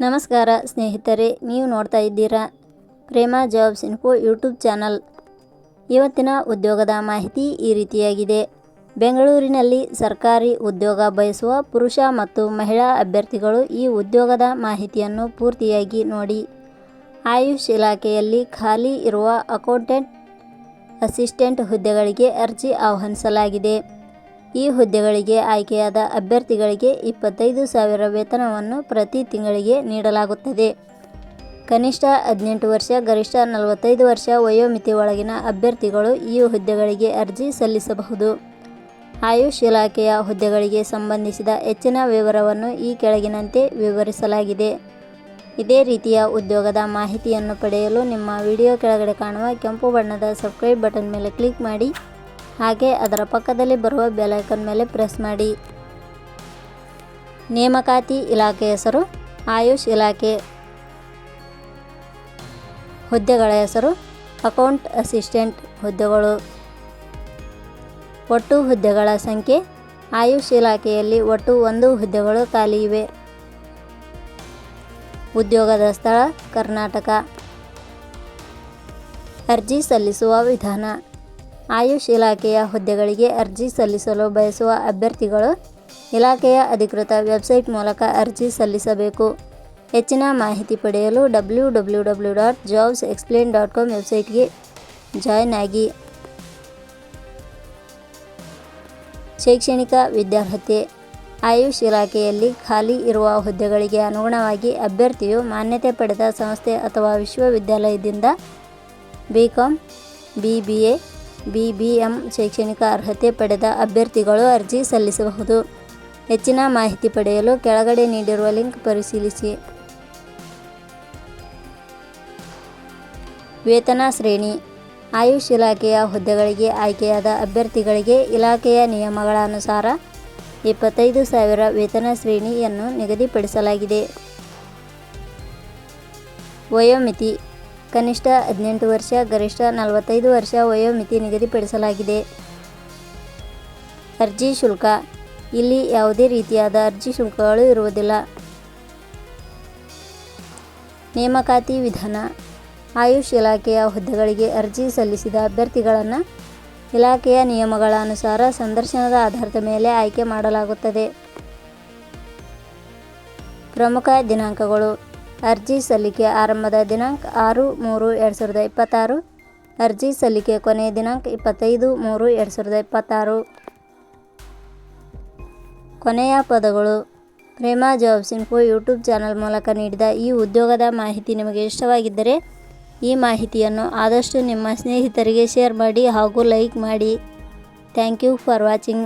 ನಮಸ್ಕಾರ ಸ್ನೇಹಿತರೆ, ನೀವು ನೋಡ್ತಾ ಇದ್ದೀರಾ ಪ್ರೇಮ ಜಾಬ್ಸ್ ಇನ್ಫೋ ಯೂಟ್ಯೂಬ್ ಚಾನಲ್. ಇವತ್ತಿನ ಉದ್ಯೋಗದ ಮಾಹಿತಿ ಈ ರೀತಿಯಾಗಿದೆ. ಬೆಂಗಳೂರಿನಲ್ಲಿ ಸರ್ಕಾರಿ ಉದ್ಯೋಗ ಬಯಸುವ ಪುರುಷ ಮತ್ತು ಮಹಿಳಾ ಅಭ್ಯರ್ಥಿಗಳು ಈ ಉದ್ಯೋಗದ ಮಾಹಿತಿಯನ್ನು ಪೂರ್ತಿಯಾಗಿ ನೋಡಿ. ಆಯುಷ್ ಇಲಾಖೆಯಲ್ಲಿ ಖಾಲಿ ಇರುವ ಅಕೌಂಟೆಂಟ್ ಅಸಿಸ್ಟೆಂಟ್ ಹುದ್ದೆಗಳಿಗೆ ಅರ್ಜಿ ಆಹ್ವಾನಿಸಲಾಗಿದೆ. ಈ ಹುದ್ದೆಗಳಿಗೆ ಆಯ್ಕೆಯಾದ ಅಭ್ಯರ್ಥಿಗಳಿಗೆ 25,000 ವೇತನವನ್ನು ಪ್ರತಿ ತಿಂಗಳಿಗೆ ನೀಡಲಾಗುತ್ತದೆ. ಕನಿಷ್ಠ 18 ವರ್ಷ, ಗರಿಷ್ಠ 45 ವರ್ಷ ವಯೋಮಿತಿ ಒಳಗಿನ ಅಭ್ಯರ್ಥಿಗಳು ಈ ಹುದ್ದೆಗಳಿಗೆ ಅರ್ಜಿ ಸಲ್ಲಿಸಬಹುದು. ಆಯುಷ್ ಇಲಾಖೆಯ ಹುದ್ದೆಗಳಿಗೆ ಸಂಬಂಧಿಸಿದ ಹೆಚ್ಚಿನ ವಿವರವನ್ನು ಈ ಕೆಳಗಿನಂತೆ ವಿವರಿಸಲಾಗಿದೆ. ಇದೇ ರೀತಿಯ ಉದ್ಯೋಗದ ಮಾಹಿತಿಯನ್ನು ಪಡೆಯಲು ನಿಮ್ಮ ವಿಡಿಯೋ ಕೆಳಗಡೆ ಕಾಣುವ ಕೆಂಪು ಬಣ್ಣದ ಸಬ್ಸ್ಕ್ರೈಬ್ ಬಟನ್ ಮೇಲೆ ಕ್ಲಿಕ್ ಮಾಡಿ, ಹಾಗೆ ಅದರ ಪಕ್ಕದಲ್ಲಿ ಬರುವ ಬೆಲ್ ಐಕಾನ್ ಮೇಲೆ ಪ್ರೆಸ್ ಮಾಡಿ. ನೇಮಕಾತಿ ಇಲಾಖೆ ಹೆಸರು ಆಯುಷ್ ಇಲಾಖೆ. ಹುದ್ದೆಗಳ ಹೆಸರು ಅಕೌಂಟ್ ಅಸಿಸ್ಟೆಂಟ್ ಹುದ್ದೆಗಳು. ಒಟ್ಟು ಹುದ್ದೆಗಳ ಸಂಖ್ಯೆ ಆಯುಷ್ ಇಲಾಖೆಯಲ್ಲಿ ಒಟ್ಟು 1 ಹುದ್ದೆಗಳು ಖಾಲಿ ಇವೆ. ಉದ್ಯೋಗದ ಸ್ಥಳ ಕರ್ನಾಟಕ. ಅರ್ಜಿ ಸಲ್ಲಿಸುವ ವಿಧಾನ. ಆಯುಷ್ ಇಲಾಖೆಯ ಹುದ್ದೆಗಳಿಗೆ ಅರ್ಜಿ ಸಲ್ಲಿಸಲು ಬಯಸುವ ಅಭ್ಯರ್ಥಿಗಳು ಇಲಾಖೆಯ ಅಧಿಕೃತ ವೆಬ್ಸೈಟ್ ಮೂಲಕ ಅರ್ಜಿ ಸಲ್ಲಿಸಬೇಕು. ಹೆಚ್ಚಿನ ಮಾಹಿತಿ ಪಡೆಯಲು www.jobsexplain.com ವೆಬ್ಸೈಟ್ಗೆ ಜಾಯ್ನ್ ಆಗಿ. ಶೈಕ್ಷಣಿಕ ವಿದ್ಯಾರ್ಹತೆ. ಆಯುಷ್ ಇಲಾಖೆಯಲ್ಲಿ ಖಾಲಿ ಇರುವ ಹುದ್ದೆಗಳಿಗೆ ಅನುಗುಣವಾಗಿ ಅಭ್ಯರ್ಥಿಯು ಮಾನ್ಯತೆ ಪಡೆದ ಸಂಸ್ಥೆ ಅಥವಾ ವಿಶ್ವವಿದ್ಯಾಲಯದಿಂದ BCom, BBA, BBM ಶೈಕ್ಷಣಿಕ ಅರ್ಹತೆ ಪಡೆದ ಅಭ್ಯರ್ಥಿಗಳು ಅರ್ಜಿ ಸಲ್ಲಿಸಬಹುದು. ಹೆಚ್ಚಿನ ಮಾಹಿತಿ ಪಡೆಯಲು ಕೆಳಗಡೆ ನೀಡಿರುವ ಲಿಂಕ್ ಪರಿಶೀಲಿಸಿ. ವೇತನ ಶ್ರೇಣಿ. ಆಯುಷ್ ಇಲಾಖೆಯ ಹುದ್ದೆಗಳಿಗೆ ಆಯ್ಕೆಯಾದ ಅಭ್ಯರ್ಥಿಗಳಿಗೆ ಇಲಾಖೆಯ ನಿಯಮಗಳ ಅನುಸಾರ 25,000 ವೇತನ ಶ್ರೇಣಿಯನ್ನು ನಿಗದಿಪಡಿಸಲಾಗಿದೆ. ವಯೋಮಿತಿ. ಕನಿಷ್ಠ 18 ವರ್ಷ, ಗರಿಷ್ಠ 45 ವರ್ಷ ವಯೋಮಿತಿ ನಿಗದಿಪಡಿಸಲಾಗಿದೆ. ಅರ್ಜಿ ಶುಲ್ಕ. ಇಲ್ಲಿ ಯಾವುದೇ ರೀತಿಯಾದ ಅರ್ಜಿ ಶುಲ್ಕಗಳು ಇರುವುದಿಲ್ಲ. ನೇಮಕಾತಿ ವಿಧಾನ. ಆಯುಷ್ ಇಲಾಖೆಯ ಹುದ್ದೆಗಳಿಗೆ ಅರ್ಜಿ ಸಲ್ಲಿಸಿದ ಅಭ್ಯರ್ಥಿಗಳನ್ನು ಇಲಾಖೆಯ ನಿಯಮಗಳ ಅನುಸಾರ ಸಂದರ್ಶನದ ಆಧಾರದ ಮೇಲೆ ಆಯ್ಕೆ ಮಾಡಲಾಗುತ್ತದೆ. ಪ್ರಮುಖ ದಿನಾಂಕಗಳು. ಅರ್ಜಿ ಸಲ್ಲಿಕೆ ಆರಂಭದ ದಿನಾಂಕ 6/3/2026. ಅರ್ಜಿ ಸಲ್ಲಿಕೆ ಕೊನೆಯ ದಿನಾಂಕ 25/3/2026. ಕೊನೆಯ ಪದಗಳು. ಪ್ರೇಮ ಜಾಬ್ಸ್ ಇನ್ಫೋ ಯೂಟ್ಯೂಬ್ ಚಾನಲ್ ಮೂಲಕ ನೀಡಿದ ಈ ಉದ್ಯೋಗದ ಮಾಹಿತಿ ನಿಮಗೆ ಇಷ್ಟವಾಗಿದ್ದರೆ ಈ ಮಾಹಿತಿಯನ್ನು ಆದಷ್ಟು ನಿಮ್ಮ ಸ್ನೇಹಿತರಿಗೆ ಶೇರ್ ಮಾಡಿ ಹಾಗೂ ಲೈಕ್ ಮಾಡಿ. Thank you for watching.